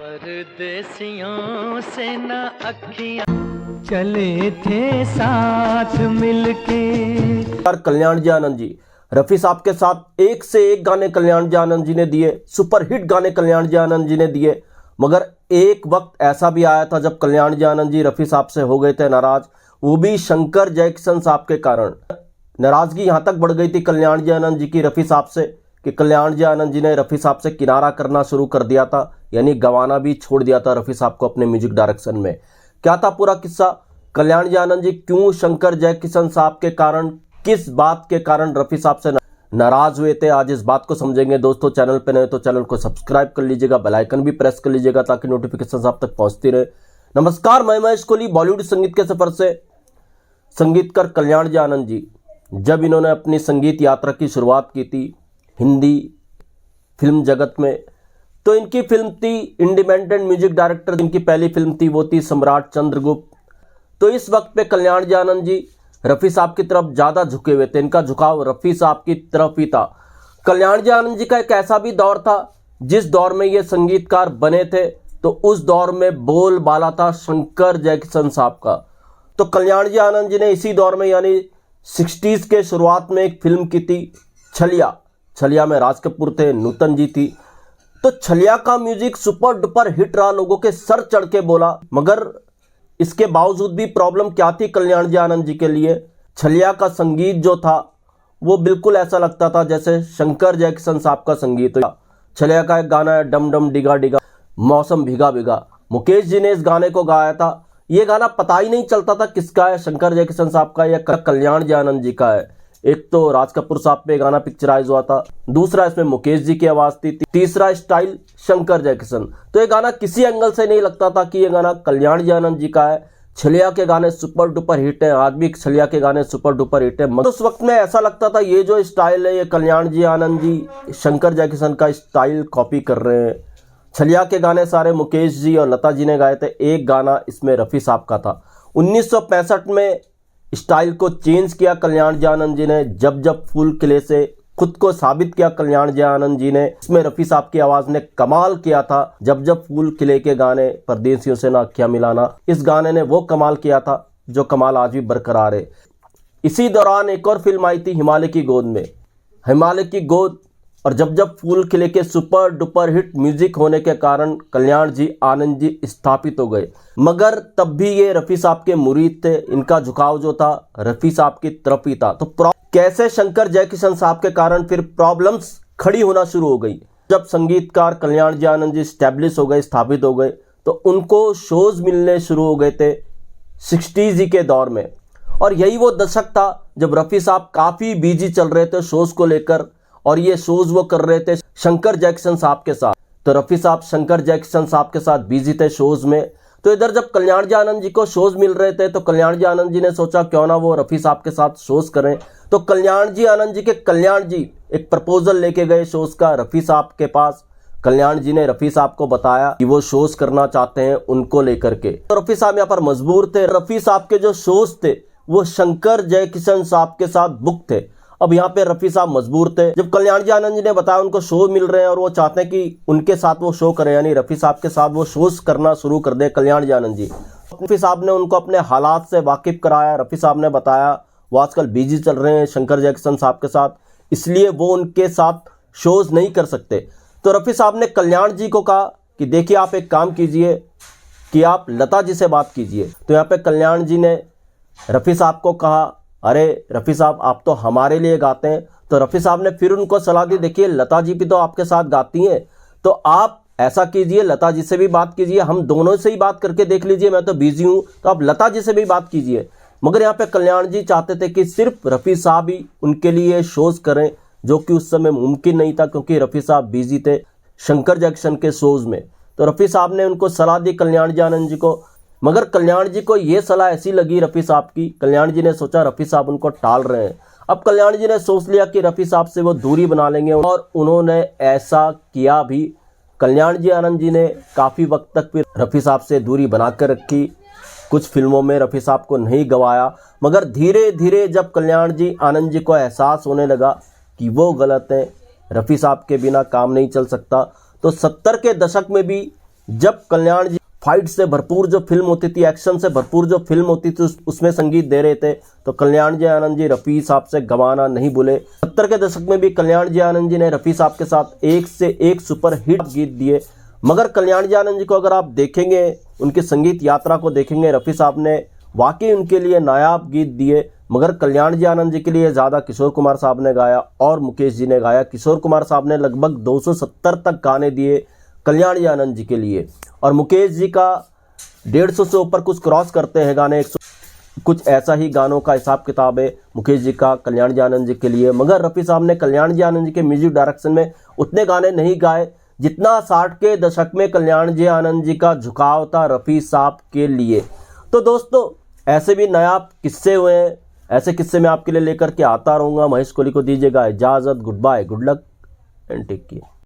परदेसियों से न अखियां चले थे साथ मिलके। कल्याण जी आनंद जी, रफी साहब के साथ एक से एक गाने कल्याण जी आनंद जी ने दिए, सुपरहिट गाने कल्याण जी आनंद जी ने दिए। मगर एक वक्त ऐसा भी आया था जब कल्याण जी आनंद जी रफी साहब से हो गए थे नाराज, वो भी शंकर जयकिशन साहब के कारण। नाराजगी यहां तक बढ़ गई थी कल्याण जी आनंद जी की रफी साहब से कि कल्याण जी आनंद जी ने रफी साहब से किनारा करना शुरू कर दिया था, यानी गवाना भी छोड़ दिया था रफी साहब को अपने म्यूजिक डायरेक्शन में। क्या था पूरा किस्सा? कल्याण जी आनंद जी क्यों शंकर जयकिशन साहब के कारण, किस बात के कारण रफी साहब से नाराज हुए थे, आज इस बात को समझेंगे। दोस्तों, चैनल पे नए तो चैनल को सब्सक्राइब कर लीजिएगा, बेल आइकन भी प्रेस कर लीजिएगा ताकि नोटिफिकेशन आप तक पहुंचती रहे। नमस्कार, मैं महेश कोहली। बॉलीवुड संगीत के सफर से संगीतकार कल्याण जी आनंद जी, जब इन्होंने अपनी संगीत यात्रा की शुरुआत की थी हिंदी फिल्म जगत में, तो इनकी फिल्म थी इंडिपेंडेंट म्यूजिक डायरेक्टर। इनकी पहली फिल्म थी वो थी सम्राट चंद्रगुप्त। तो इस वक्त पे कल्याण जी आनंद जी रफी साहब की तरफ ज्यादा झुके हुए थे, इनका झुकाव रफी साहब की तरफ ही था। कल्याण जी आनंद जी का एक ऐसा भी दौर था जिस दौर में ये संगीतकार बने थे, तो उस दौर में बोलबाला था शंकर जयकिशन साहब का। तो कल्याण जी आनंद जी ने इसी दौर में यानी 60s के शुरुआत में एक फिल्म की थी छलिया। छलिया में राज कपूर थे, नूतन जी थी। तो छलिया का म्यूजिक सुपर डुपर हिट रहा, लोगों के सर चढ़ के बोला। मगर इसके बावजूद भी प्रॉब्लम क्या थी कल्याण जी आनंद जी के लिए? छलिया का संगीत जो था वो बिल्कुल ऐसा लगता था जैसे शंकर जयकिशन साहब का संगीत हो। छलिया का एक गाना है डम डम डिगा डिगा मौसम भीगा भीगा, मुकेश जी ने इस गाने को गाया था। ये गाना पता ही नहीं चलता था किसका है, शंकर जयकिशन साहब का या कल्याण जी आनंद जी का है। एक तो राज कपूर साहब पे गाना पिक्चराइज हुआ था, दूसरा इसमें मुकेश जी की आवाज थी, तीसरा स्टाइल शंकर जयकिशन। तो ये गाना किसी एंगल से नहीं लगता था कि ये गाना कल्याण जी आनंद जी का है। छलिया के गाने सुपर डुपर हिट है, आज भी छलिया के गाने सुपर डुपर हिट है। मगर उस वक्त में ऐसा लगता था ये जो स्टाइल है ये कल्याण जी आनंद जी शंकर जयकिशन का स्टाइल कॉपी कर रहे हैं। छलिया के गाने सारे मुकेश जी और लता जी ने गाए थे, एक गाना इसमें रफी साहब का था। 1965 में स्टाइल को चेंज किया कल्याण जी आनंद जी ने, जब जब फूल खिले से खुद को साबित किया कल्याण जी आनंद जी ने। इसमें रफी साहब की आवाज ने कमाल किया था। जब जब फूल खिले के गाने, परदेसियों से ना अखियां मिलाना, इस गाने ने वो कमाल किया था जो कमाल आज भी बरकरार है। इसी दौरान एक और फिल्म आई थी हिमालय की गोद में, हिमालय की गोद और जब जब फूल खिले के सुपर डुपर हिट म्यूजिक होने के कारण कल्याण जी आनंद जी स्थापित हो गए। मगर तब भी ये रफी साहब के मुरीद थे, इनका झुकाव जो था रफी साहब की तरफ ही था। तो कैसे शंकर जयकिशन साहब के कारण फिर प्रॉब्लम्स खड़ी होना शुरू हो गई। जब संगीतकार कल्याण जी आनंद जी स्टैब्लिश हो गए, स्थापित हो गए, तो उनको शोज मिलने शुरू हो गए थे 60s के दौर में। और यही वो दशक था जब रफी साहब काफी बिजी चल रहे थे शोज को लेकर, और ये शोज वो कर रहे थे शंकर जयकिशन साहब के साथ। तो रफी साहब शंकर जयकिशन साहब के साथ बिजी थे शोज में। तो इधर जब कल्याण जी आनंद जी को शोज मिल रहे थे तो कल्याण जी आनंद जी ने सोचा क्यों ना वो रफी साहब के साथ शोज करें। तो कल्याण जी आनंद जी के कल्याण जी एक प्रपोजल लेके गए शोज का रफी साहब के पास। कल्याण जी ने रफी साहब को बताया कि वो शोज करना चाहते हैं उनको लेकर के। तो रफी साहब यहाँ पर मजबूर थे। रफी साहब के जो शोज थे वो शंकर जयकिशन साहब के साथ बुक थे। अब यहाँ पे रफी साहब मजबूर थे। जब कल्याण जी आनंद जी ने बताया उनको शो मिल रहे हैं और वो चाहते हैं कि उनके साथ वो शो करें, यानी रफी साहब के साथ वो शोज करना शुरू कर दे कल्याण जी आनंद जी। रफी साहब ने उनको अपने हालात से वाकिफ कराया। रफी साहब ने बताया वो आजकल बिजी चल रहे हैं शंकर जयकिशन साहब के साथ, इसलिए वो उनके साथ शोज नहीं कर सकते। तो रफी साहब ने कल्याण जी को कहा कि देखिए आप एक काम कीजिए कि आप लता जी से बात कीजिए। तो यहाँ पे कल्याण जी ने रफी साहब को कहा, अरे रफी साहब आप तो हमारे लिए गाते हैं। तो रफी साहब ने फिर उनको सलाह दी, देखिए लता जी भी तो आपके साथ गाती हैं, तो आप ऐसा कीजिए लता जी से भी बात कीजिए, हम दोनों से ही बात करके देख लीजिए, मैं तो बिजी हूं, तो आप लता जी से भी बात कीजिए। मगर यहाँ पे कल्याण जी चाहते थे कि सिर्फ रफी साहब ही उनके लिए शोज करें, जो कि उस समय मुमकिन नहीं था क्योंकि रफी साहब बिजी थे शंकर जयकिशन के शोज में। तो रफी साहब ने उनको सलाह दी कल्याण जी आनंद जी को। मगर कल्याण जी को यह सलाह ऐसी लगी रफी साहब की, कल्याण जी ने सोचा रफी साहब उनको टाल रहे हैं। अब कल्याण जी ने सोच लिया कि रफी साहब से वो दूरी बना लेंगे और उन्होंने ऐसा किया भी। कल्याण जी आनंद जी ने काफी वक्त तक फिर रफी साहब से दूरी बनाकर रखी। कुछ फिल्मों में रफी साहब को नहीं गवाया, मगर धीरे धीरे जब कल्याण जी आनंद जी को एहसास होने लगा कि वो गलत है, रफी साहब के बिना काम नहीं चल सकता, तो 70 के दशक में भी जब कल्याण जी फाइट से भरपूर जो फिल्म होती थी, एक्शन से भरपूर जो फिल्म होती थी, उसमें संगीत दे रहे थे, तो कल्याण जी आनंद जी रफ़ी साहब से गंवाना नहीं भूले। 70 के दशक में भी कल्याण जी आनंद जी ने रफ़ी साहब के साथ एक से एक सुपर हिट गीत दिए। मगर कल्याण जी आनंद जी को अगर आप देखेंगे, उनकी संगीत यात्रा को देखेंगे, रफ़ी साहब ने वाकई उनके लिए नायाब गीत दिए। मगर कल्याण जी आनंद जी के लिए ज़्यादा किशोर कुमार साहब ने गाया और मुकेश जी ने गाया। किशोर कुमार साहब ने लगभग 270 तक गाने दिए कल्याण जी आनंद जी के लिए, और मुकेश जी का 150 से ऊपर कुछ क्रॉस करते हैं गाने, 100 कुछ ऐसा ही गानों का हिसाब किताब है मुकेश जी का कल्याण जी आनंद जी के लिए। मगर रफ़ी साहब ने कल्याण जी आनंद जी के म्यूजिक डायरेक्शन में उतने गाने नहीं गाए जितना 60 के दशक में कल्याण जी आनंद जी का झुकाव था रफ़ी साहब के लिए। तो दोस्तों, ऐसे भी नायाब किस्से हुए हैं, ऐसे किस्से मैं आपके लिए लेकर के आता रहूँगा। महेश कोहली को दीजिएगा इजाज़त। Good bye, good luck and take care.